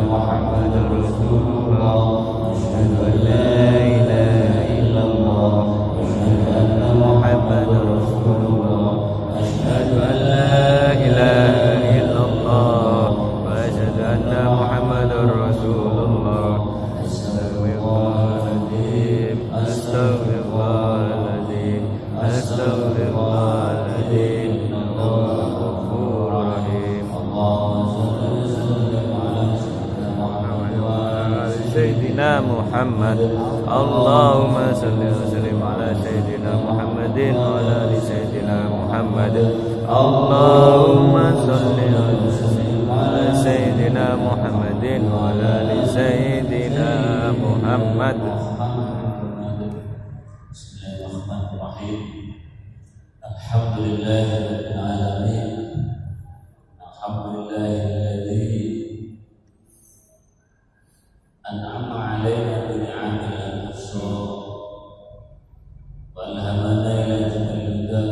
محمدا رسول الله أشهد أن لا إله إلا الله أشهد أن محمدا رسول الله أشهد أن لا إله إلا الله وأشهد أن محمدا رسول الله أستغفر الله العظيم أستغفر الله العظيم أستغفر الله العظيم إنه غفور رحيم اللهم صل وسلم على سيدنا محمد اللهم صل وسلم على سيدنا محمد وعلى آل سيدنا محمد اللهم صل وسلم على سيدنا محمد وعلى آل سيدنا محمد. Bismillahirrahmanirrahim. Alhamdulillahirabbil alamin. Alhamdulillahilladzi an'ama 'alaina bi ni'amil al-husna wa alhamana ila jamil huda.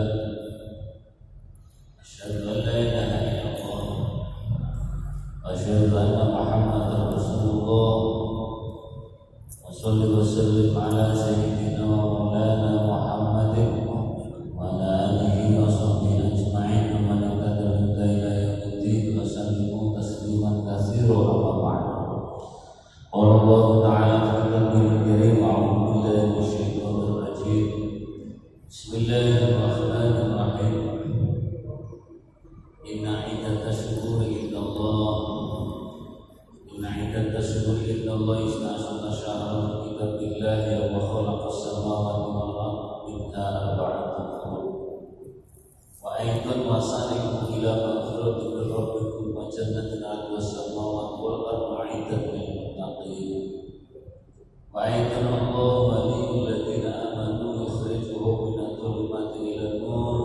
Asyhadu an la ilaha illallah wa asyhadu anna Muhammadar Rasulullah. Wa shalli wa sallim ala sayyidina wa maulana Muhammadin wa ala alihi wa sahbihi ajma'in wa man ittaba ila yaumiddin wa sallimu tasliman katsiran amma ba'd. Allah Ta'ala Al-Qur'anul Karim. A'udzu billahi minasyaitonir rajim. Bismillahirrahmanirrahim. Inna iddatash shuhuri indallah isna asyara syahran fi kitabillahi wa khalaqas samawati wal ardi minha arba'atun hurum. Wa aidan wasari'u ila maghfiratin min rabbikum wa jannatin 'arduha as-samawati wal ardu 'iddat lil muttaqin. Wa aidan Allahu waliyyul ladzina amanu yukhrijuhum minadh dhulumati ilan nur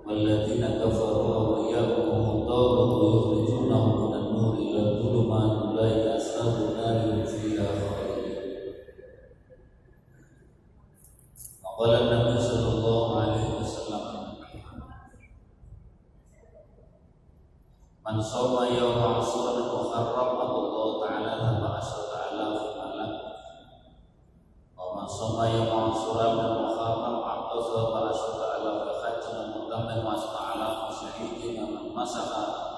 wal ladzina kafaru awliya'uhum at-taghut yukhrijunahum minan nur ila dhulumati ulaika ashabun nar hum fiha khalidun. Qala Nabi sallallahu alaihi wasallam, man shoma yawma Ashura al-muharram Allah ta'ala thamma asyrata alaf malak. Wa man shoma yawma Ashura al-muharram aqsa asyrata alaf hajjan mutamman wa asyrata alaf syahidin man masaha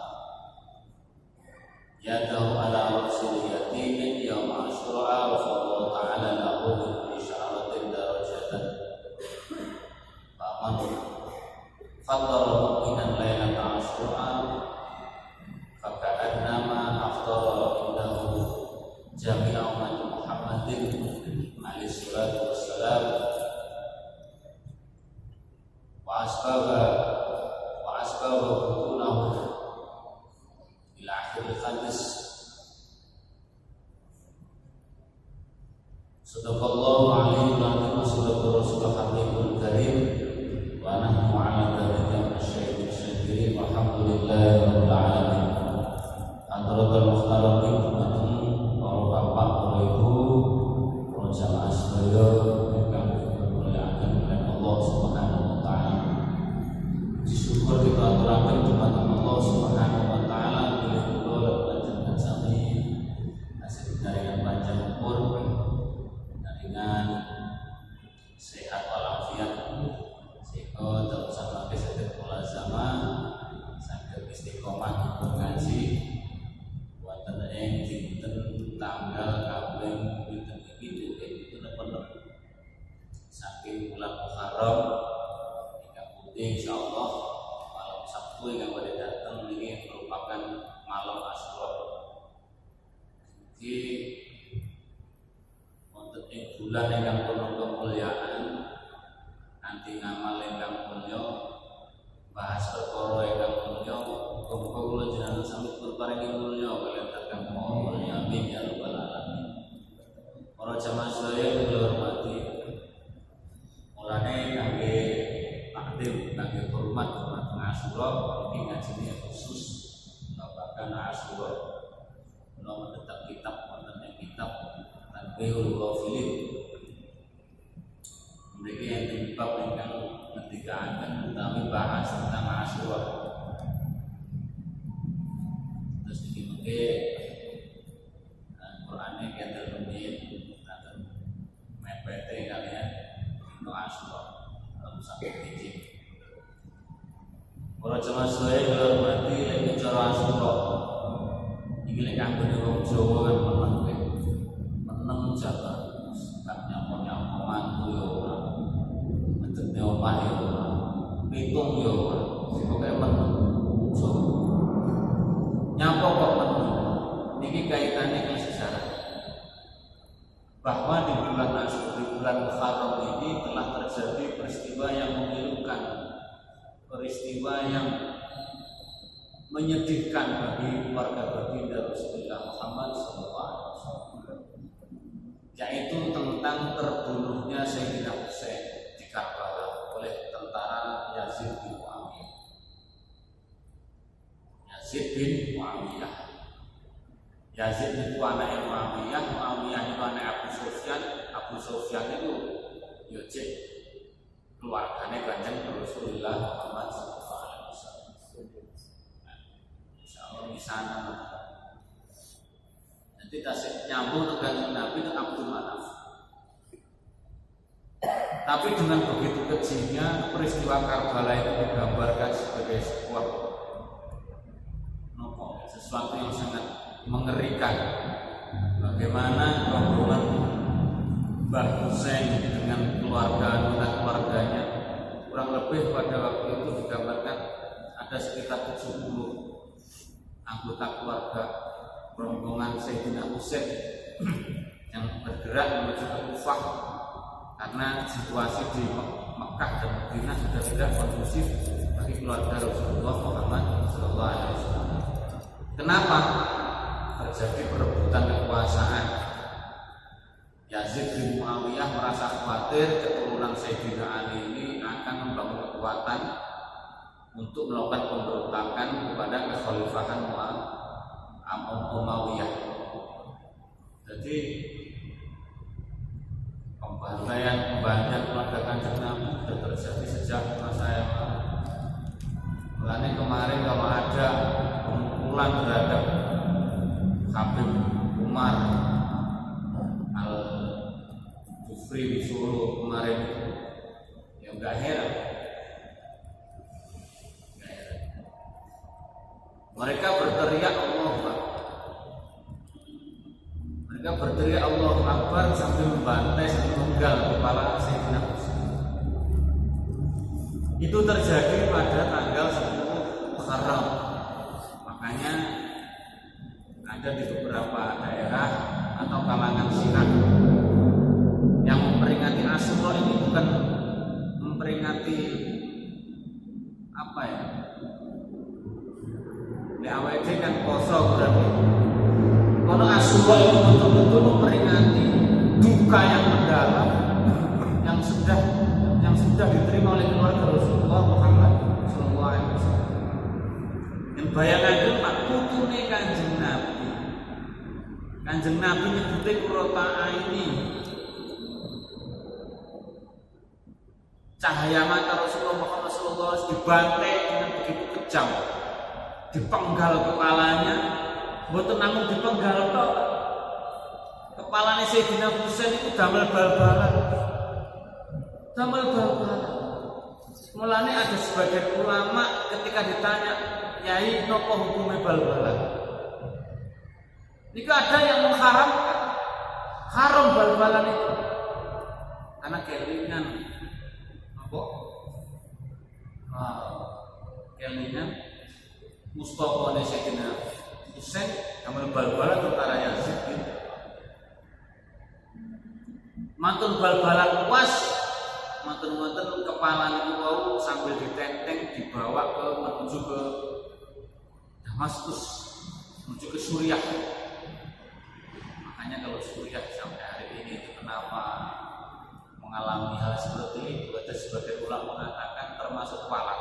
yadahu ala rasil yatim yawma Ashura wa Allah ta'ala lahu bi isyaratin darajatan. Fa man faddara mu'minan lailata Ashura faka'annama aftara indahu jami'a ummati Muhammadin alaihi salatu wassalam wa asbaba butunahu ila akhir hadis. Sadaqallahu alaihi wa sadaqa rasulul habibul karim wa nahnu ala dzalika minasyaitonir rajim. Walhamdulillahi rabbil alamin. Antaratul muhtaramin para bapak, para ibu, para jamaah sedaya ingkang dimuliakan oleh Allah Subhanahu wa taala. Syukur kita aturaken dumateng Allah Subhanahu wa taala bilih kula lan panjenengan sami nasib dengan panjang umur dengan sehat walafiat sehingga terus sampai saged mulazamah saged istiqomah mengaji wonten ing dinten tanggal kaping pinten iki dinten penuh saking bulan Muharram ingkang putih insyaallah malam Sabtu ingkang badhe dateng niki merupakan malam Asyura. Iki wonten ing bulan ingkang penuh kemuliaan kanthi ngamal ingkang mulya bahas perkara ingkang mulya muga-muga kula jenengan sami berparingi mulya kaliyan takang mulya amin ya rabbal alamin. Para jamaah sedaya kula hormati, mulane kangge takdim kangge hormat dumateng Asyura iki ngajine khusus babagan Asyura. Kula mendetek kitab wonten ing kitab Tanbihul Ghafilin. Mriki enten bab ingkang ngendikaken utawi bahas tentang Asyura. Terus iki mengke milik anggone wong Jawa kan meneng jaga tak nyapa-nyapa mantu ya ora medene omah ya ora pitung ya ora sing kok meneng Jawa nyapa kok meneng niki kaitane kang sejarah bahwa di bulan Asyur, di bulan Muharram ini telah terjadi peristiwa yang memilukan, peristiwa yang menyedihkan bagi keluarga baginda Rasulullah Muhammad SAW, yaitu tentang terbunuhnya Sayyidina Husain di Karbala oleh tentara Yazid bin Muawiyah. Yazid bin Muawiyah. Yazid itu anak Muawiyah, Muawiyah itu anak Abu Sufyan. Abu Sufyan itu Yazid keluarganya Kanjeng Rasulullah Muhammad SAW. Insyaallah di sana. Nanti tasik nyambung dengan Nabi dan Abdul Manaf. Tapi dengan begitu kecilnya peristiwa Karbala itu digambarkan sebagai sesuatu yang sangat mengerikan. Bagaimana rombongan Mbah Husain dengan keluarganya kurang lebih pada waktu itu digambarkan ada sekitar 70 anggota keluarga rombongan Sayyidina Husain yang bergerak menuju ke Kufah karena situasi di Mekah dan Madinah sudah tidak kondusif bagi keluarga Rasulullah Muhammad SAW. Kenapa? Terjadi perebutan kekuasaan. Yazid bin Muawiyah merasa khawatir keturunan Sayyidina Ali ini akan membangun kekuatan untuk melakukan pemberontakan kepada kekhalifahan Umayyah. Jadi pembantaian keluarga Kanjeng Nabi sudah terjadi sejak masa yang lalu. Mulanya kemarin kalau ada pemukulan terhadap Habib Umar Al-Jufri di Solo kemarin, ya enggak heran. Mereka berteriak Allahu Akbar. Mereka berteriak Allahu Akbar sambil membantai, sambil menggal kepala Sayyidina Husain. Itu terjadi pada tanggal 10 Muharram. Makanya ada di beberapa daerah atau kalangan Syiah yang memperingati Asyura ini bukan memperingati apa ya? DAWD kan poso berarti. Kalau Asyura itu betul-betul memperingati duka yang mendalam yang sudah diterima oleh keluarga Rasulullah Muhammad SAW. Yang bayangan Pak putune Kanjeng Nabi. Kanjeng Nabi nyebutnya kurota ini. Cahaya mata Rasulullah Muhammad SAW dibantai dengan begitu kejam. Dipenggal kepalanya, mboten namung dipenggal tok. Kepalanya Sayyidina Husain itu damel bal-balan. Mulanya ada sebagian ulama ketika ditanya, "Yai, napa hukumnya bal-balan?" Ini ada yang mengharamkan haram bal-balan itu karena kelingan apa? Kelingan Mustafa Sayyidina Husain damel bal-balan antara Yazid bin mantun bal-balan puas, mantun kepala itu wau sambil ditenteng dibawa menuju ke Damaskus, menuju ke Suriah. Makanya kalau Suriah sampai hari ini itu kenapa mengalami hal seperti itu? Ada sebagian ulama mengatakan termasuk walat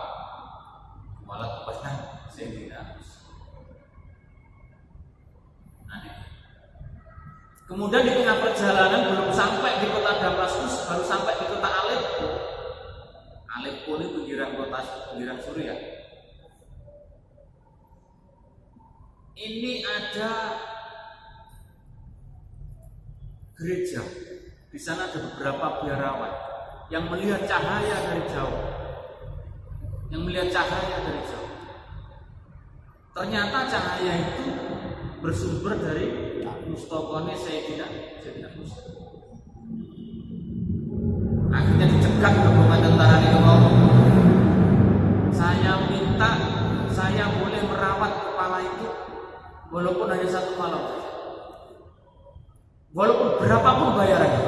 kepada Sayyidina Husain. Kemudian di tengah perjalanan belum sampai di kota Damaskus, baru sampai di kota Aleppo. Aleppo ini pinggiran Suriah. Ini ada gereja. Di sana ada beberapa biarawan yang melihat cahaya dari jauh. Ternyata cahaya itu bersumber dari Mustaqone Sayyidina Husain. Akhirnya dicegat rombongan tentara itu. Saya boleh merawat kepala itu walaupun hanya 1 malam, walaupun berapapun bayarannya.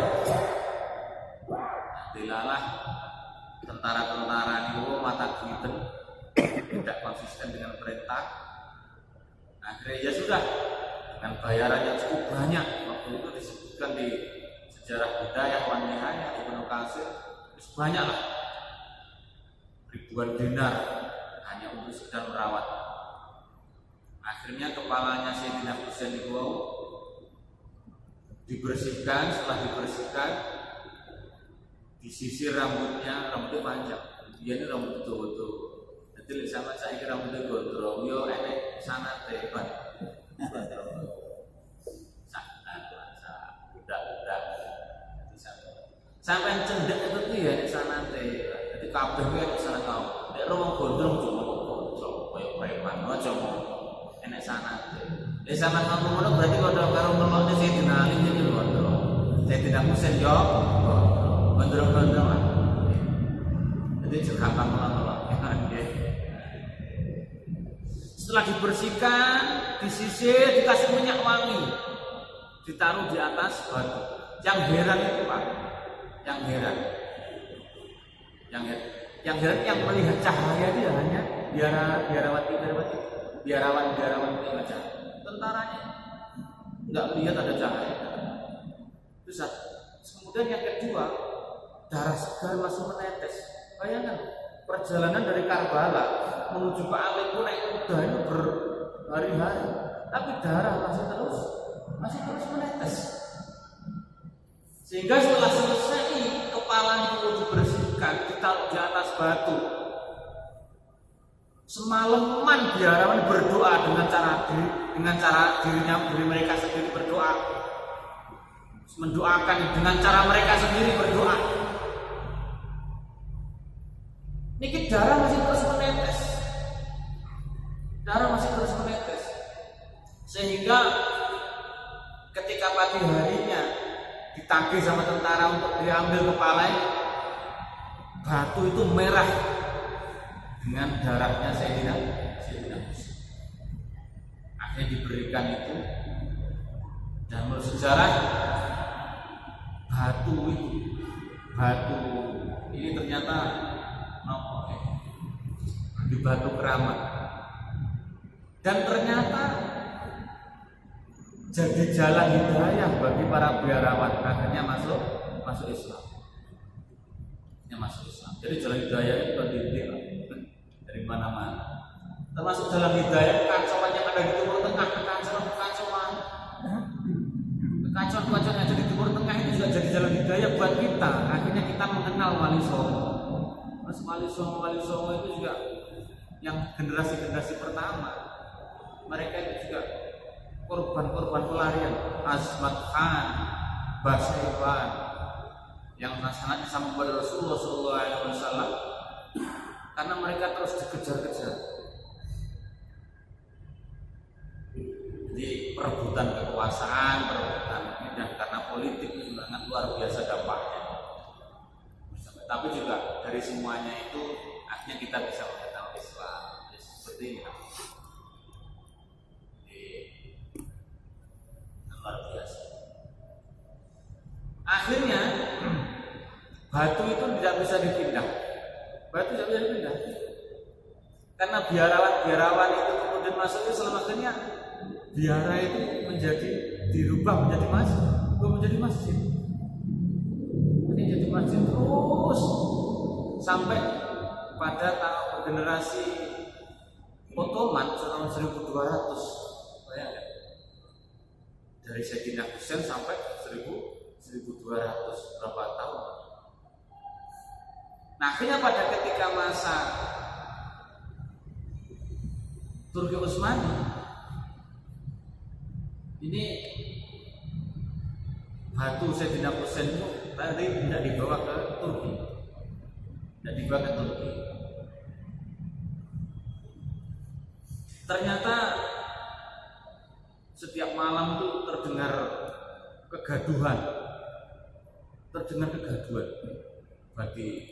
Dilalah tentara-tentara itu mata duiten, tidak konsisten dengan perintah. Akhirnya ya sudah, dengan bayaran yang cukup banyak, waktu itu disebutkan di sejarah Hidayah wan Nihayah Ibnu Katsir, banyaklah ribuan dinar hanya untuk sekedar merawat. Akhirnya kepalanya Sayyidina Husain dibawa, dibersihkan. Setelah dibersihkan, disisir rambutnya panjang. Dia ini rambut betul-betul. Jadi sama saya kira rambutnya gondrong. Yo enek sanate kan. Budak-budak. Sampai cendek itu ya di sanate. Jadi kabeh kuwi sana kau. Nek rong gondrong cuma gondrong koyo preman aja enek sanate. Sama ngono berarti kalau karo melone Sayyidina Ali iki gondrong. Sayyidina Husain yo gondrong-gondrong lah. Jadi juga gampang melon-melon. Setelah dibersihkan, disisir, dikasih minyak wangi, ditaruh di atas batu. Yang heran itu Pak, yang heran yang melihat cahaya dia hanya biarawan saja. Tentaranya nggak lihat ada cahaya. Terus kemudian yang kedua, darah segar masih menetes. Bayangkan perjalanan dari Karbala menuju ke Aleppo naik kuda itu berhari-hari, tapi darah masih terus menetes. Sehingga setelah selesai kepala itu dibersihkan, ditaruh di atas batu. Semalaman biarawan berdoa dengan cara diri mereka sendiri berdoa, mendoakan dengan cara mereka sendiri berdoa. Niki darah masih terus menetes, sehingga ketika pagi harinya ditagih sama tentara untuk diambil kepalanya, batu itu merah dengan darahnya Sayyidina Husain. Akhirnya diberikan itu, dan menurut sejarah batu ini ternyata di batu keramat, dan ternyata jadi jalan hidayah bagi para biarawan. Akhirnya masuk Islam. Jadi jalan hidayah itu pendidik dari mana-mana, termasuk jalan hidayah kekacauan yang ada di Timur Tengah. Kekacauan yang ada di Timur Tengah itu juga jadi jalan hidayah buat kita. Akhirnya kita mengenal Wali Songo. Wali Songo itu juga yang generasi pertama. Mereka itu juga korban pelarian. Azmat Khan, Basaiban, yang sangat sama kepada Rasulullah SAW, karena mereka terus dikejar-kejar. Jadi perebutan kekuasaan, dan karena politik itu sangat luar biasa dampaknya. Tapi juga dari semuanya itu akhirnya kita bisa mengenal Islam. Seperti ini. Luar biasa. Akhirnya batu itu tidak bisa dipindah. Karena biarawan itu kemudian masuk Islam, akhirnya biara itu dirubah menjadi masjid. Ini jadi masjid terus sampai pada generasi Ottoman tahun 1200. Bayangkan. Dari Sayyidina Husain sampai 1200 berapa tahun. Nah, akhirnya pada ketika masa Turki Utsmani ini batu Sayyidina Husain itu tadi tidak dibawa ke Turki. Ternyata setiap malam itu terdengar kegaduhan. Bagi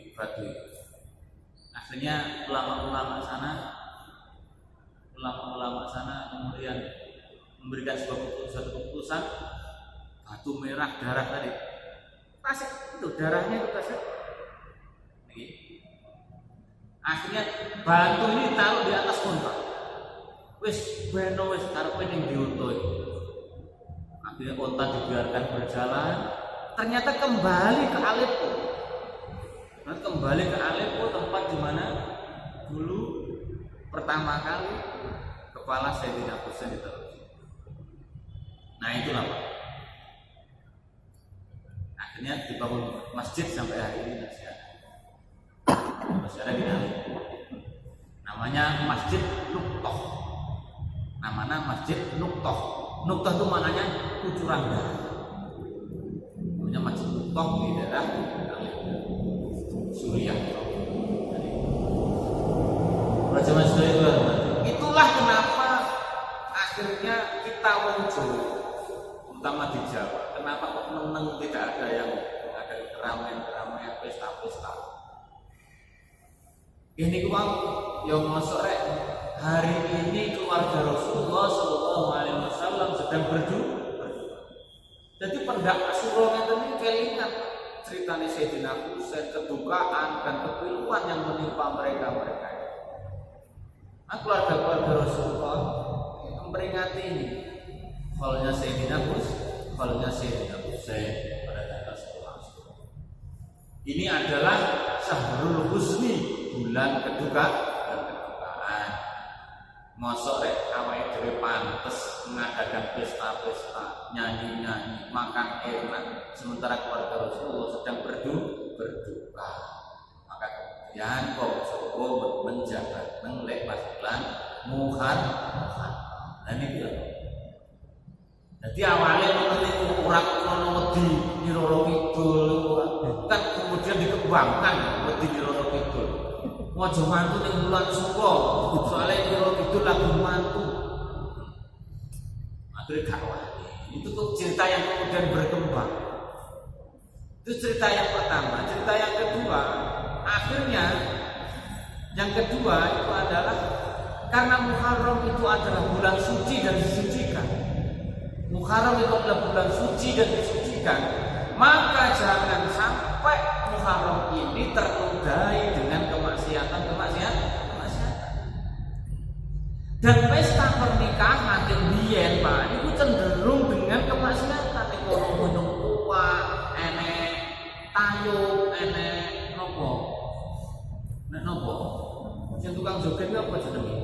akhirnya ulama-ulama sana kemudian memberikan satu keputusan batu merah darah tadi. Kasih itu darahnya itu kasih. Akhirnya batu ini taruh di atas unta. Wis beno wis karepe ning diutuh. Akhirnya unta dibiarkan berjalan. Ternyata kembali ke Aleppo. Tempat di mana dulu pertama kali kepala Sayyidina Husain ditaruh. Nah itulah Pak. Akhirnya dibangun masjid sampai hari ini masih ada di Aleppo. Namanya Masjid Nuqtah. Nuqtah itu maknanya kucuran darah. Namanya Masjid Nuqtah di daerah Suriah. Itulah kenapa akhirnya kita muncul, terutama di Jawa. Kenapa kok meneng tidak ada yang ada keramaian pesta-pesta. Ini uang yang masuk hari ini keluarga Rasulullah SAW sedang berduka. Jadi pendak Asyura ini kelingan ceritanya Sayyidina Husain, kedukaan dan kepiluan yang menimpa mereka. Nah, keluarga Rasulullah memperingati ini. Falnya Sayyidina Husain pada tanggal 11. Ini adalah Syahrul Husni, bulan kedukaan. Mosok awake dhewe pantes mengadakan pesta-pesta, nyanyi-nyanyi, makan enak, sementara keluarga Rasulullah sedang berduka. Maka kemudian kok menjabat menglek bulan Muharram. Dan itu jadi awalnya mengenai orang wedi Nyiroro Kidul kan kemudian dikembangkan wedi Nyiroro Kidul. Ojo mantu ning bulan Suro, soalnya Nyiroro Kidul lagi mantu. Akhirnya gak wani. Itu tuh cerita yang kemudian berkembang. Itu cerita yang pertama. Cerita yang kedua, akhirnya yang kedua itu adalah karena Muharram itu adalah bulan suci dan disucikan. Muharram itu adalah bulan suci dan disucikan. Maka jangan sampai Muharram ini ternodai dengan kemaksiatan. Dan pesta pernikahan yang biyen Pak itu cenderung dengan kemaksiatan. Ekonomi tua, enek tayub, enek nopo. Sing tukang joget apa jenenge?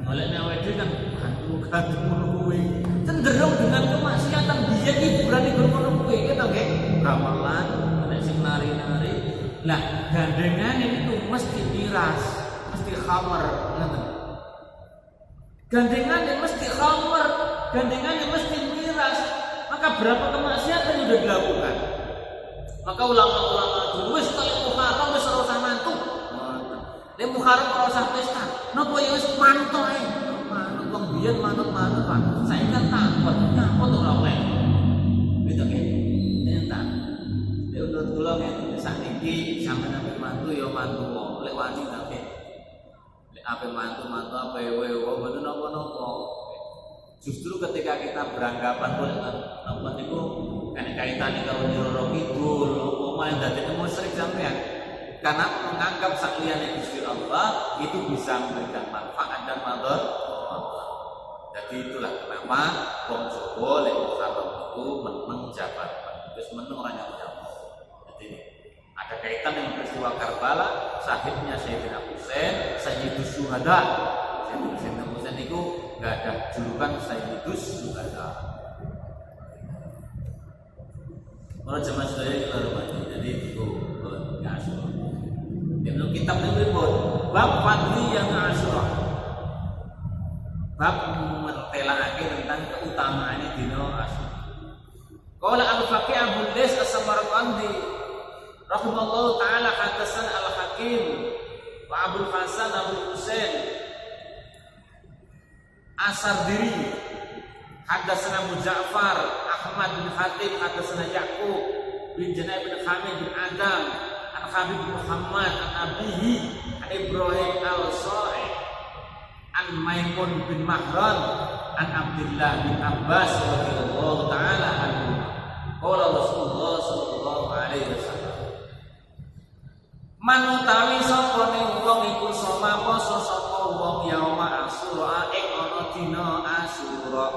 Oleh nawede kan gantung ngono kuwi. Cenderung dengan kemaksiatan biyen hiburan iku ngono kuwi kita nggih. Gamelan, nek sing nari-nari. Lah, gandengan itu mesti miras, mesti khamar, ngoten. Gandengan mesti khamar, gandengan mesti miras. Maka berapa kemaksiatan yang sudah dilakukan? Maka ulama-ulama dulu wis kaya Muharram wis ora usah mantu. Nek Muharram ora usah pesta. Napa ya wis mantu ae. Manut wong biyen manut-manut Pak. Saiki kan takut nyapa to ora oleh. Gitu nggih. Entar. Nek urut kula nggih sakniki sampeyan ape mantu ya mantu wong. Lek wani nggih. Lek ape mantu ape wewe mboten napa-napa. Justru ketika kita beranggapan apa niku kan kaitane karo Nyiroro Kidul, apa yang dadi musyrik sampean. Karena menganggap sakliyane Gusti Allah itu bisa memberikan manfaat dan madarat. Jadi itulah kenapa wong Jawa lek Muharram itu meneng jabat. Terus meneng ora nyapa. Jadi ada kaitan dengan peristiwa Karbala, sahibnya Sayyidina Husain, Sayyidus Syuhada. Sayyidina Husain itu enggak ada julukan Sayyidus Syuhada. Kalau jemaah sedaya kita hormati, jadi itu ya Asyura. Menurut kitab ini pun bab fadli yang Asyura, bab mentelaaken tentang keutamaan dina Asyura. Qala al-Faqih Abu Lais As-Samarqandi rahimallahu taala hadasan al-Hakim wa Abu Hasan Abu Husain Asar diri Hadatsana Abu Ja'far Ahmad bin Khatib Hadatsana Ya'qub bin Janai bin Hamid bin Adam an Habib bin Muhammad an Abihi an Ibrahim al-Sa'i an Maimun bin Mahran an Abdullah bin Abbas radhiyallahu taala anhu qala Rasulullah sallallahu alaihi wasallam manutawi sapa ning wong iku sama poso sapa wong yauma Asyura ing ana dina Asyura.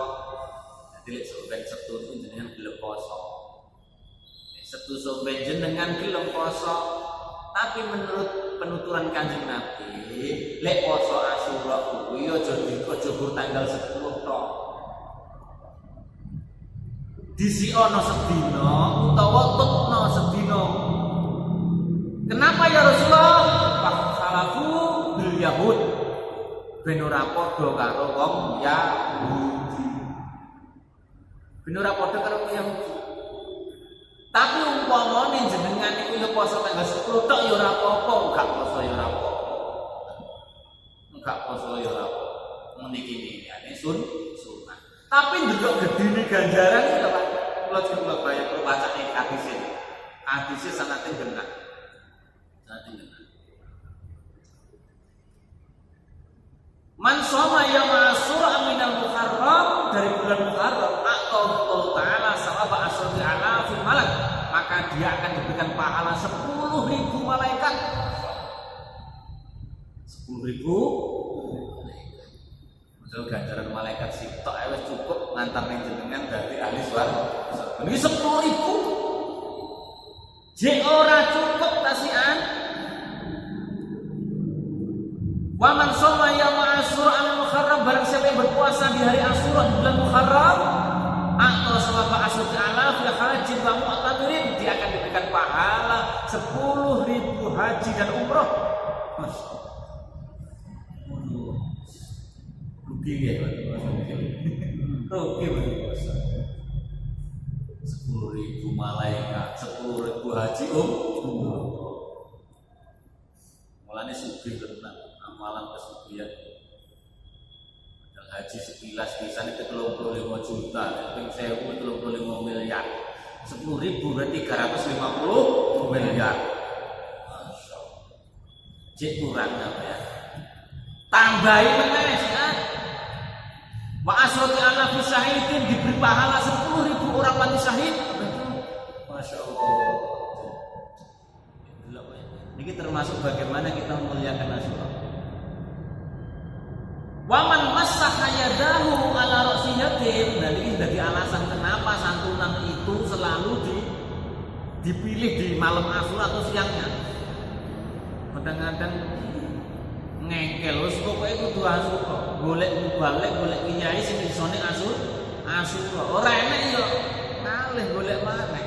Dadi lek sampeyan Sabtu jenengan gelem poso. Sabtu sampeyan jenengan gelem poso, tapi menurut penuturan Kanjeng Nabi, lek poso Asyura kuwi aja gur tanggal 10 tok. Disi ana sedina utawa tutna sedina. Kenapa ya Rasulullah? Salafu bil Yahud ben ora padha karo wong Yahudi. Ben ora padha karo wong Yahudi. Tapi umpamane jenengan iku ya poso tanggal 10 tok ya ora apa-apa, gak poso ya ora apa-apa. Enggak poso ya ora apa-apa. Niki ini sunnah. Tapi ndelok gedine ganjaran iki lho Pak. Kula bayang wacane hadis iki. Hadise sanate benar. Man shoma yaum Asyura minal Muharram dari bulan Muharram atau Allah Ta'ala sawaba asrati alafil malak, maka dia akan diberikan pahala 10.000 malaikat. 10.000 betul ganjaran malaikat sitok wis cukup ngantar ning jenengan dadi ahli swarga. Ini 10.000 jek ora cukup tasian. Wa man shoma yaum Asyura al-Muharram, barang siapa yang berpuasa di hari Asyura di bulan Muharram atau sawaba asrati alaf fil haji wa mu'tamirin, dia akan diberikan pahala 10.000 haji dan umroh. Masyaallah. Rugi ya, rugi puasa. 10.000 malaikat, 10.000 haji umroh. Mulane sugih tenan amalan kesugihan. Haji sekilas kisan itu 35 juta, ping 1000 35 miliar. 10.000 berarti 350 miliar. Masyaallah. Cek kurang apa ya? Tambahin meneh kan. Wa asrati alafi syahidin, diberi pahala 10.000 orang mati syahid. Masyaallah. Ini termasuk bagaimana kita memuliakan Asyura. Waman massaha yadahu ala ra'si yatim. Dan ini jadi alasan kenapa santunan itu selalu dipilih di malam Asyura atau siangnya. Kadang-kadang ngengkel wis pokoke kudu Asyura. Golek mubalek, golek kiai sing isone Asyura. Ora enek yo kalih golek maneh.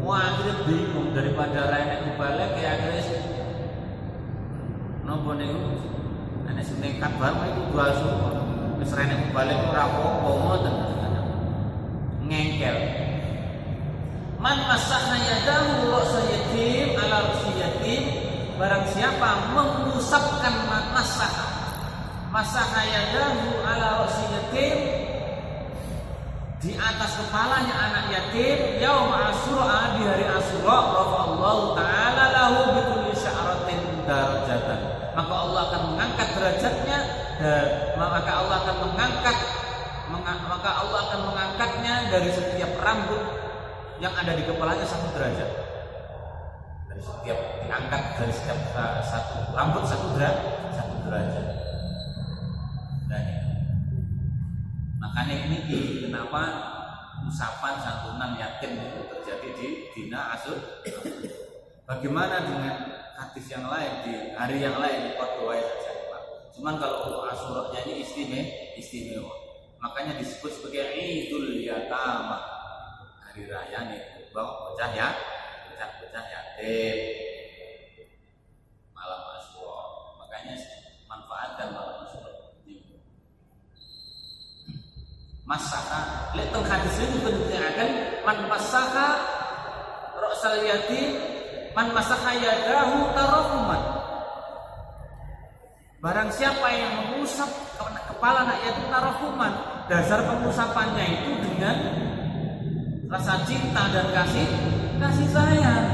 Wah, akhirnya bingung daripada enek mubalek ya akhirnya nopo niku ana sing nekat banget itu dua Asyura. Wis enek mubalek ora apa-apa ngoten. Ngengkel. Man masaha yadahu ra'sa yatim ala ra'si yatim, barang siapa mengusapkan masaha yadahu ala ra'si yatim, di atas kepalanya anak yatim, yaum Asyura, di hari Asyura, rafa'allahu ta'ala lahu bikulli sya'ratin darajatan, maka Allah akan mengangkat derajatnya, maka Allah akan mengangkatnya dari setiap rambut yang ada di kepalanya 1 derajat. Dari setiap diangkat dari setiap satu rambut 1 derajat. Dan makanya ini kenapa usapan santunan yatim itu terjadi di dina Asyura. Bagaimana dengan hadis yang lain di hari yang lain, berdoa saja Pak. Cuman kalau untuk Asyura-nya ini istimewa. Makanya disebut sebagai Idul Yatama, hari raya nih bocah yatim malam Asyura. Makanya manfaatkan malam Asyura. Masaha, lihat hadis ini bentuknya akan man masaha ra'sal yatim, man masaha yadahu tarahman. Barang siapa yang mengusap kepala anak yatim tarahuman. Dasar pengusapannya itu dengan rasa cinta dan kasih sayang.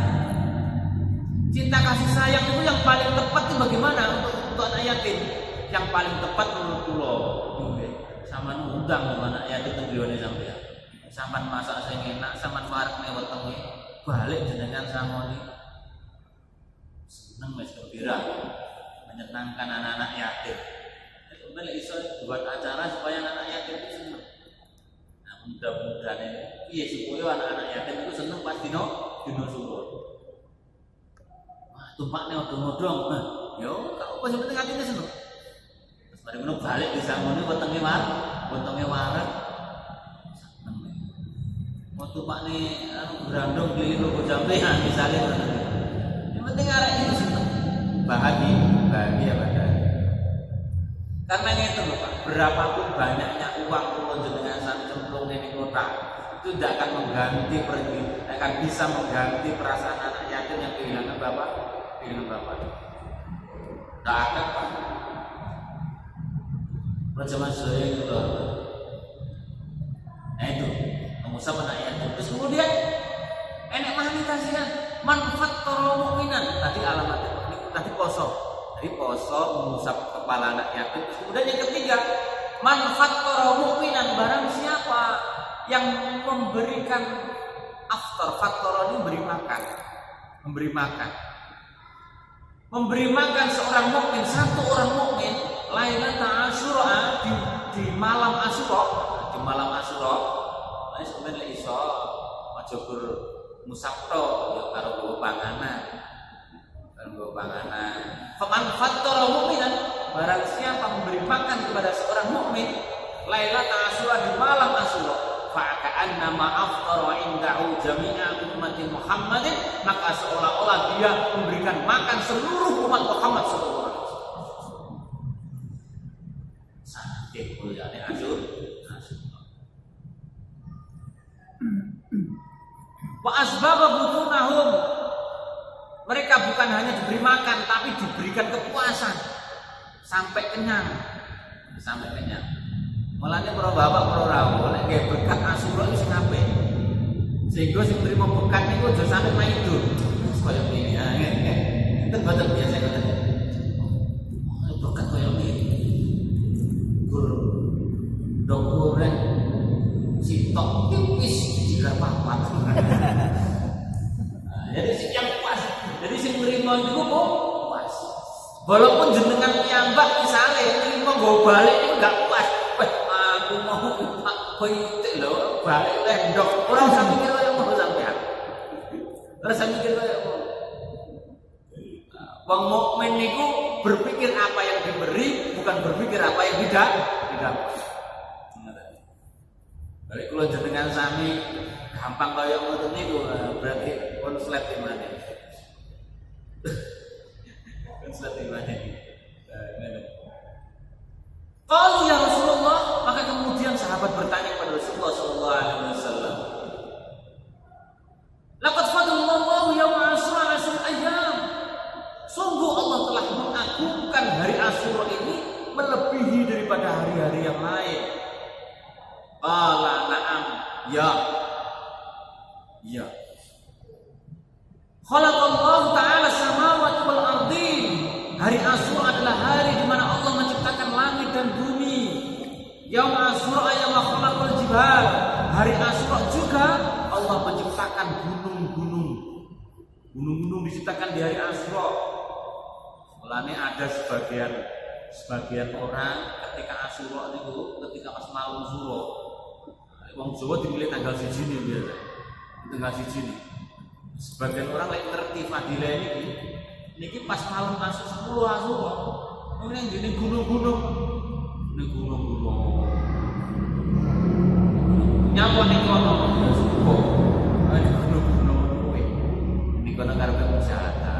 Cinta kasih sayang itu yang paling tepat itu bagaimana untuk anak yatim? Yang paling tepat menurut kula, sama ngundang anak yatim tenggriwane sampeyan. Sampan masak sing enak, sampan marek wetenge, balik jenengan sangoni. Seneng wis gembira, menyenangkan anak-anak yatim. Sebenarnya iso buat acara supaya anak-anak yatim itu seneng. Nah, mudah-mudahan ini supaya anak-anak yatim itu seneng pas dino subuh. Wah, tumpakne odong-odong. Nah, yo kok pas penting atine seneng. Terus mari ngono balik di sangone wetenge wareg. Waktu Pak nih berandong di logo jampean misalnya, yang penting arek itu seneng, bahagia pada. Karena itu loh Pak, berapapun banyaknya uang pun dengan satu cemplung di kota itu tidak akan mengganti akan bisa mengganti perasaan anak yatim yang kehilangan bapak. Tak akan Pak. Macam saya itu loh. Nah itu. Musa menayat. Terus kemudian enek manifestasikan manfaat mu'minan. Tadi alamatnya tadi poso. Jadi poso mengusap kepala anak yatim. Terus kemudian yang ketiga manfaat mu'minan. Barang siapa yang memberikan aftar, faktor ini memberi makan seorang mukmin, satu orang mukmin Lailatul Asyura di malam Asyura. Sebenarnya iso aja gur musabto ya karo nggo panganan. Pemanfaat mu'minan, barang siapa memberi makan kepada seorang mukmin Lailatul Asyura di malam Asyura, fa ka'anna ma aftara indahu jami'a ummati Muhammadin, maka seolah-olah dia memberikan makan seluruh umat Muhammad sallallahu alaihi wasallam. Saking mulyane Asyura. Wa asbaba butunahum, mereka bukan hanya diberi makan tapi diberikan kepuasan sampai kenyang. Mulane para bapak para rawuh nek nggih berkat Asyura iki sing apik. Sehingga sing nrimo berkat niku aja sampe maido. Kaya ngene ya. Enten boten biasa ngoten. Berkat kaya ngene. Guru ndok goreng sitok tipis dijigar papat. Jadi sing yang pas, jadi sing nrimo niku kok pas. Walaupun jenengan piyambak misale nrimo nggo balik niku enggak puas. Wah, aku mau tak koyite lho, balik lendok. Ora usah mikir kaya ngono sampean. Ora usah mikir kaya ngono. Wong mukmin niku berpikir apa yang diberi, bukan berpikir apa yang tidak. Balik kula jenengan sami gampang kaya ngoten niku berarti konslet di mana? Konslet di mana? Qalu ya Rasulullah, maka kemudian sahabat bertanya kepada Rasulullah sallallahu alaihi wasallam. Laqad fadallallahu yauma Asyura 10 ayyam. Sungguh Allah telah mengagungkan hari Asyura ini melebihi daripada hari-hari yang lain. Qala na'am, ya. Khalaqallahu ta'ala samawati wal ardin. Hari Asyura adalah hari di mana Allah menciptakan langit dan bumi. Yaum Asyura yauma khalaqal jibal. Hari Asyura juga Allah menciptakan gunung-gunung. Gunung-gunung diciptakan di hari Asyura. Mulane ada sebagian orang ketika Asyura niku ketika pas malam Asyura. Wong Jawa dimilih tanggal 1 nih biasa. Tanggal 1 nih. Sebagian orang lek ngerti fadilah niki pas malam Asyura 10 Asyura. Mungkin jeneng gunung-gunung. Ning gunung-gunung. Nyapa ning kono suko. Ana gunung-gunung kuwi. Ning kono karepe wisata.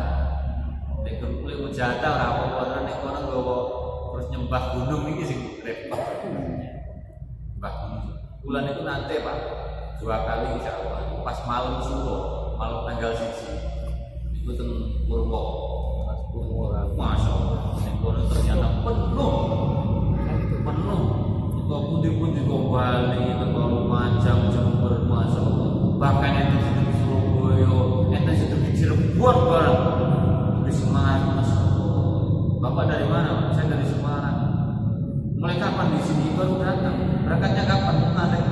Nek kuwi wisata ora apa-apa nek kono nggawa terus nyembah gunung niki sing repot. Mbah gunung. Bulan itu nanti Pak 2 kali insyaallah pas malam Suro, malam tanggal 1 itu teng Purwo. Masya Allah, kono ternyata penuh Kok pundi-pundi kok Bali, teko Lumajang, Jember, Masyaallah. Bahkan enten situ di Surabaya, enten situ di Cirebon barang. Di Semarang, Masyaallah. Bapak dari mana? Saya dari Semarang. Mulai kapan di sini baru datang? Berangkatnya kapan? Kemarin.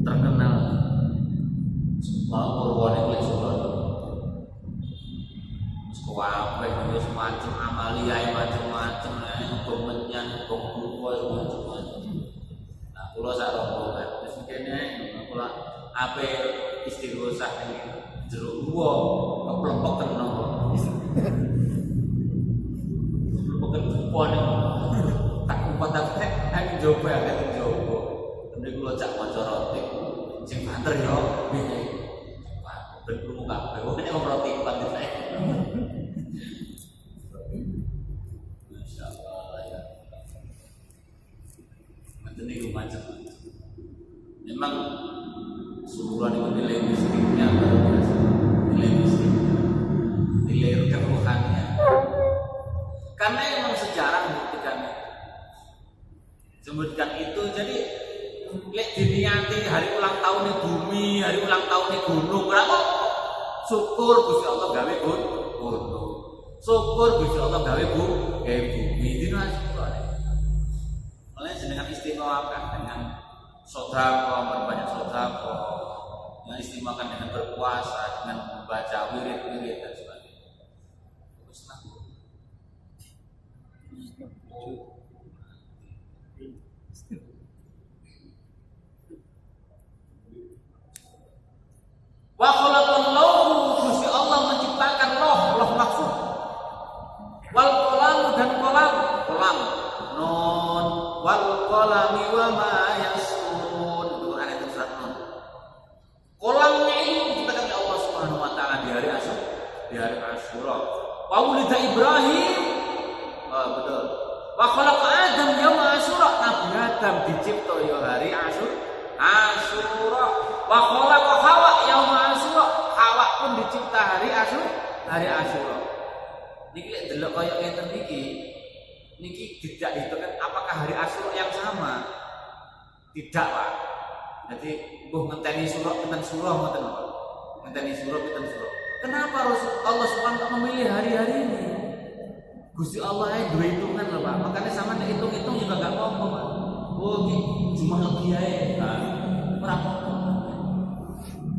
Terkenal. Mau Purwone lek Solo. Sekolah itu semacam amalia macam-macam, komennya, komputer macam-macam. Nah, kalau saya rombongan, mestinya kalau apa istighosah ini jeruk buah, kepelepok kena, kepelepok kupon, tak kupon tak aku coba aku coba. Nanti kalau cak macam roti, sing banter yo, ini, berkurung apa? Ini om roti banter saya. Macam memang suruhan itu nilai mistiknya luar biasa, nilai mistik, nilai keruhannya. Karena memang sejarah membuktikan itu. Jadi lek diniati hari ulang tahun bumi, hari ulang tahun gunung, berapa? Syukur Gusti Allah gawe gunung, syukur Gusti Allah gawe bumi. Dina oleh dengan istimewakan dengan sedekah, berbanyak sedekah, yang istimewakan dengan berpuasa, dengan membaca wirid-wirid dan sebagainya. Wa khalaqallahu, Gusti Allah menciptakan loh mahfuz. Wal qalam dan qalam nun wal qalami wa ma yasturun. Itu ayat surat Nun. Qalamnya ini diciptakan oleh Allah Subhanahu wa taala di hari Asyura. Wa wulida Ibrahim. Betul. Wa khalaqa Adam yauma Asyura. Nabi Adam dicipta ya hari Asyura. Wa khalaqa Hawa yauma Asyura. Hawa pun dicipta hari Asyura. Niki lek delok koyo ngeten niki tidak ditentukan apakah hari Asyura yang sama. Tidak, Pak. Jadi mbuh ngenteni surah pinten surah ngoten Pak. Ngenteni surah pinten surah. Kenapa Allah Subhanahu wa memilih hari-hari ini? Gusti Allah yang dua hitungan loh Pak. Makanya sama nek hitung-hitung juga enggak apa-apa Pak. Oh, iki cuma lebih ae. Ora apa-apa.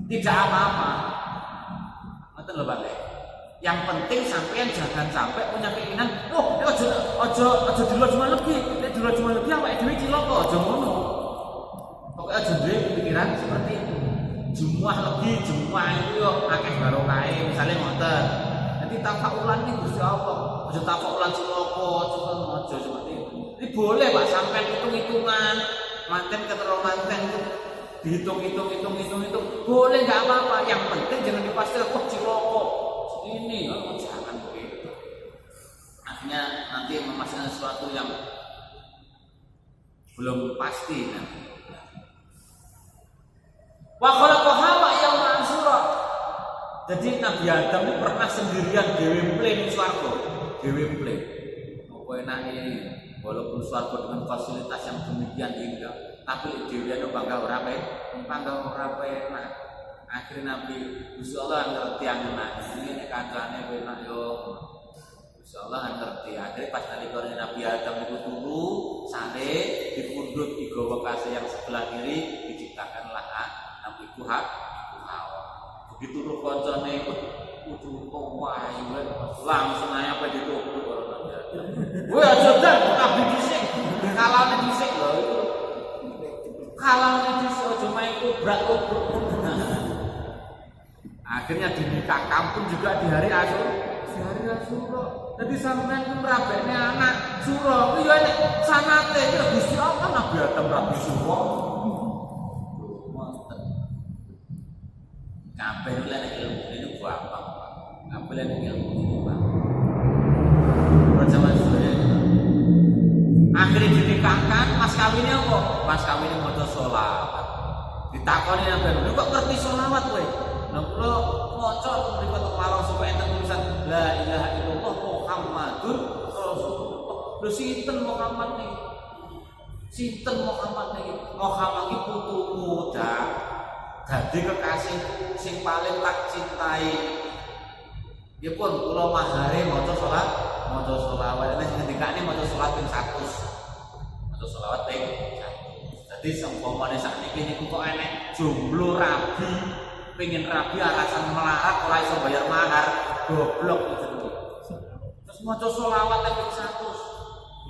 Tidak apa-apa. Ngoten lho Pak. Yang penting sampean jangan sampai punya keinginan, ojo di luar cuma lebih, di luar cuma lebih apa dhewe cilaka, ojo ngono. Pokoke aja duwe pikiran seperti itu. Jumlah lebih, jumlah itu yo akeh barokah, misale ngoten. Nanti tafakulan ning Gusti Allah. Aja tafakulan cilaka, ojo seperti itu. Ini boleh Pak sampean hitung-hitungan, manten ketero manten itu dihitung-hitung. Boleh enggak apa-apa, yang penting jangan dipastikan cilaka. Ini jangan begitu. Akhirnya nanti memasukkan sesuatu yang belum pasti nanti. Wa khalaqa Hawa yauma Asyura. Jadi Nabi Adam ini pernah sendirian dhewe ning swarga. Dhewe apa enake walaupun swarga dengan fasilitas yang demikian indah, tapi dhewe bangga ora enak. Akhirnya Nabi Gusti Allah ngerti anak ini nek kancane enak yo. Gusti Allah ngerti. Akhirnya pas nalika Nabi Adam itu turu sare dipundhut digawa kase yang sebelah kiri diciptakanlah Nabi Hawa. Begitu roh kancane kudu wae langsung ae apa ditunduk karo Nabi Adam. Kowe aja dan Nabi dhisik. Kalane dhisik lho itu. Kalane dhisik aja main kubrak-kubruk. Akhirnya dinikahkan pun juga di hari Asyura. Jadi sampean ku merabekne anak Sura ku yo nek sanate iki Gusti Allah Nabi Adam Nabi Sura. Kabeh lek ilmu ini gampang. Kabeh lek ilmu ini Pak. Perjalanan sedaya. Akhirnya dinikahkan, mas kawinnya apa? Mas kawinnya maca sholawat. Ditakoni Nabi, "Lu kok ngerti sholawat kowe?" Nah, kalau maca mriku tok marang supaya enten tulisan la ilaha illallah Muhammadur Rasulullah. Lho sinten Muhammad niki? Sinten Muhammad niki? Muhammad iki putumu dak. Dadi kekasihku sing paling tak cintai. Ya pun kula mahare maca selawat. Nek ngendikane maca selawat ping 100. Maca selawat ping 100. Dadi sempomane sakniki niku kok enek jomblo rabi, pengen rabi alasan melarat ora iso bayar mahar, goblok gitu. Terus maca selawat ping 100.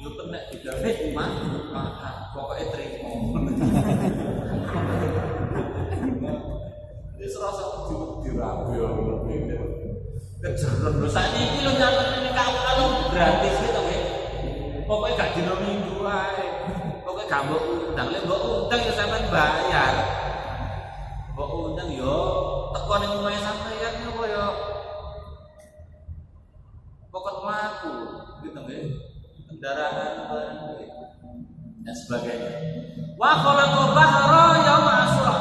Yo kena digawe mahar, pokoke trimo. Wis rasa dirabi yo kejeron lho sakniki lho nyatet kalau gratis gitu nggih. Pokoke gak dino minggu ae. Pokoke gak mbok undang, lek mbok undang ya sampean bayar. Mbok undang yo teko ning omahe sampeyan apa yo pokok mlaku gitu nggih. Kendaraan barang dan sebagainya. Wa khalaqal bahra yauma asyura.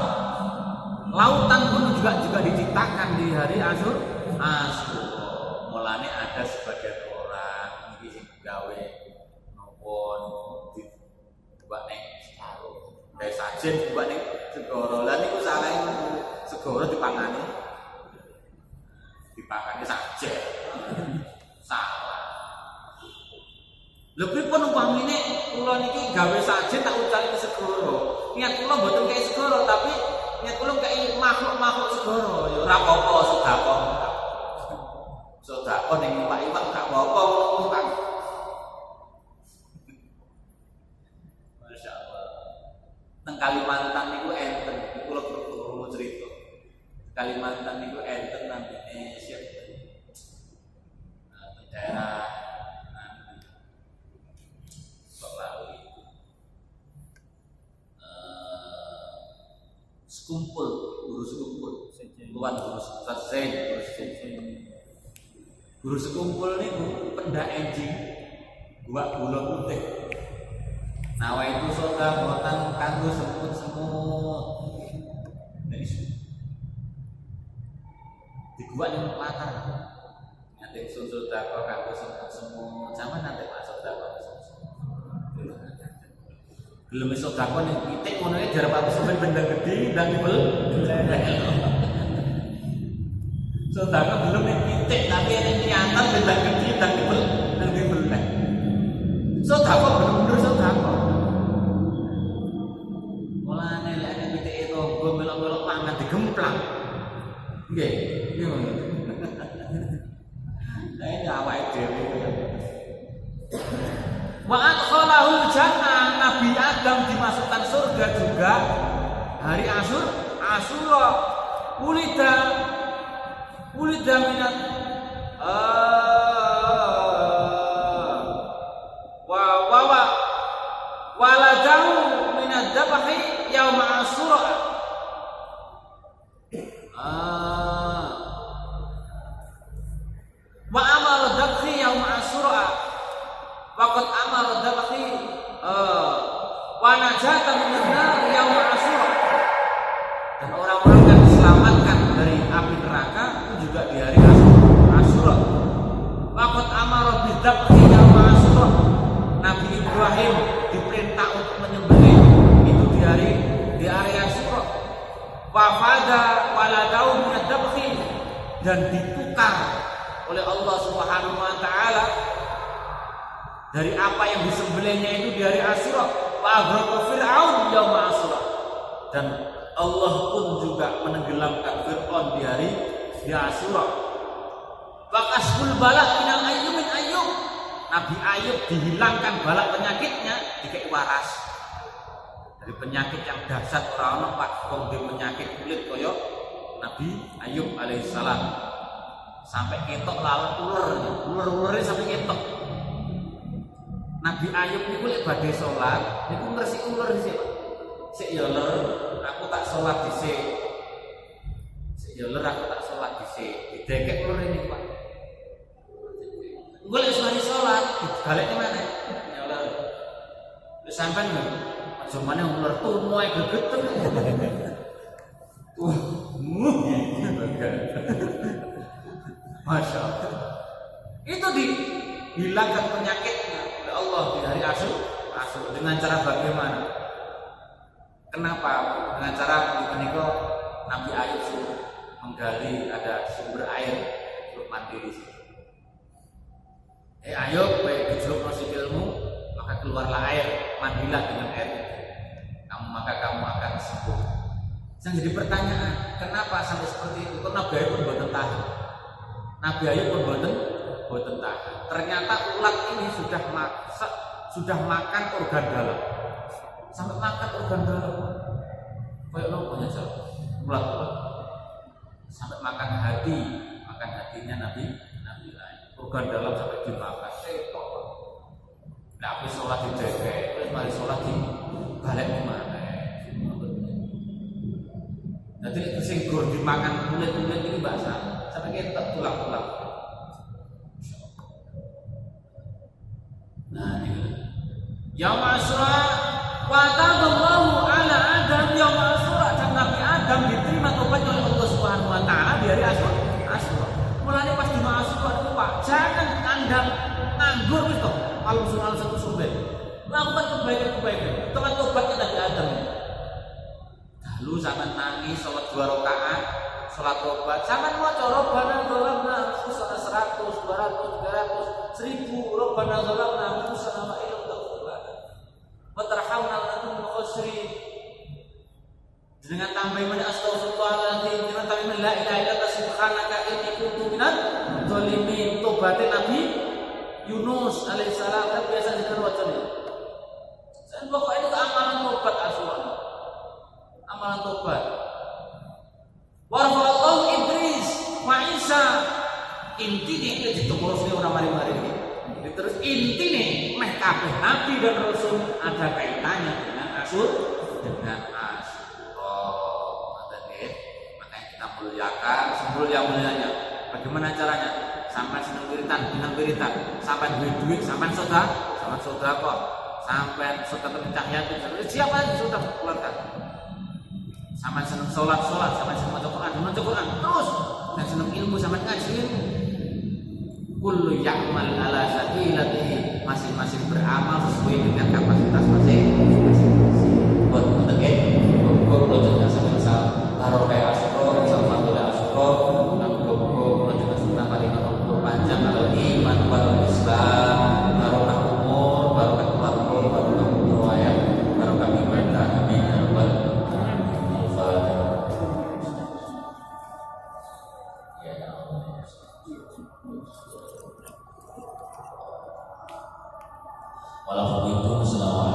Lautan pun juga diciptakan di hari Asyura. Mulane ada sebagian orang iki sing gawe nopon dibuat nek segoro. Kayak sajen dibuat nek segoro. Lah niku salah segoro dipangani. Dipangani sajen. Salah. Lebih pun umpamine kula niki gawe sajen tak ucali segoro. Niat kula mboten kaya segoro tapi niat kula kaya makhluk-makhluk segoro. Ya ora apa-apa sedekah. Sedekah ning iwak-iwak gak apa-apa utang. Masyaallah. Teng Kalimantan niku enten, kula krungu cerita. Kalimantan niku enten namine siap. Daerah sekumpul, guru sekumpul, luan guru guru sekumpul niku pendak enjing, gua gula putih. Nawa itu soda botan kanggo semut. Di gua ning latar. Nanti susu dako kanggo semut, sama nanti masuk dako. Belum iso dako ning pitik ngono e jarak apa sampe benda gede ndang dibel. So dako belum ning pitik tapi ning niatan benda gede ndang dibel. So dako bener-bener so dako. Mulane lek nek pitik itu go melok-melok pangan digemplang. Nggih, nggih ngono. Lah ini awake dhewe. Wa adkhalahul jannah, Nabi Adam dimasukkan surga juga hari Asyura. Ulida minat waladahu minad dabhi yaum Asyura. Wa amara dabhi yaum Asyura. Waqad amara dabhi wa najata minan nar yaum Asyura. Dan orang-orang yang diselamatkan dari api neraka itu juga di hari Asyura. Waqad amara bidabhi yaum Asyura. Nabi Ibrahim diperintah untuk menyembelih itu di hari Asyura. Wa fada waladau minad dabhi, dan ditukar oleh Allah Subhanahu wa taala dari apa yang disembelihnya itu di hari Asyura. Wa aghraqa Fir'aun yaum Asyura, dan Allah pun juga menenggelamkan Fir'aun di hari Asyura. Wa kasbul balak minal ayyumin ayyub, Nabi Ayub dihilangkan balak penyakitnya dikek waras dari penyakit yang dahsyat. Orang pak wong di penyakit kulit koyo Nabi Ayub alaihissalam sampai ketok lalat ular-ularnya sampai ketok. Nabi Ayub niku lek badhe salat niku ngresik ular dhisik, Pak. Sik ya ler, aku tak salat dhisik. Sik ya ler, aku tak salat dhisik. Didekek ular ini, Pak. Gue lek semari salat, dibalekne maneh. Ya ler. Wis sampean lho. Aja maneh ular tumu ae gegeten. Masya Allah. Itu dihilangkan penyakitnya oleh Allah Dengan cara bagaimana? Kenapa? Dengan cara menikah Nabi Ayub suruh menggali ada sumber air untuk mandi di situ. Ayub, baik diceluk sikilmu, maka keluarlah air, mandilah dengan air itu. Maka kamu akan sembuh. Yang jadi pertanyaan, kenapa sampai seperti itu? Karena Nabi Ayub pun boten tahan. Nabi Ayub pun boten tahan. Ternyata ulat ini sudah makan organ dalam. Sampai makan organ dalam. Kayak nopo aja. Ulat. Sampai makan hatinya Nabi Ayub. Organ dalam sampai dimakan. Nah, aku sholat di dek, terus mari sholat di balik mana? Jadi itu singgur dimakan kulit ini basah, sampai kita tulang. Nah ini. Yaum Asyura wa taballahu ala Adam yaum Asyura, dan Nabi Adam diterima tobatnya oleh Allah Subhanahu wa taala di hari Asyura. Mulanya pas di Asyura itu Pak, jangan Anda nganggur gitu. Kalau soal satu sumber, lakukan kebaikan. Teman tobatnya Nabi Adam. Lalu zaman nangis sholat 2 rakaat, sholat tobat. Zaman mau Rabbana zalamna anfusana 100, 200, 300, 1000. Rabbana zalamna anfusana wa illam taghfir lana wa tarhamna lanakunanna minal khasirin. Dengan tambah mana astaghfirullahaladzim, dengan tambah mana la ilaha illa anta subhanaka inni kuntu minadz dzalimin. Tobatnya Nabi Yunus alaihissalam kan biasa dengan wajahnya. Saya pokoknya itu amalan tobat Asyura. Amalan tobat. Warfa'allahu Idris wa Isa. Intine iki ditemurusne ora mari-mari iki. Terus intine meh kabeh nabi dan rasul ada kaitannya dengan Asyura. Makanya kita muliakan semulia-mulianya. Bagaimana caranya? Sampai seneng wiritan, sampai duit, sampai saudara kok, sampai saudara cahya itu siapa yang sudah keluarkan? Sampai seneng sholat, sampai seneng baca Quran, terus dan seneng ilmu, sampai ngaji ilmu. Kullu ya'mal ala shakilatihi, masing-masing beramal sesuai dengan kapasitas masing-masing. Buat mentegak, buat project sampai misal taruh kayak Asyura, sama tidak Asyura, panjang kalau iman wal Islam, barokah umur, barokah keluarga, barokah riwayat, barokah ibadah, amin ya rabbal alamin. Ya Allah. Walaupun itu, assalamualaikum.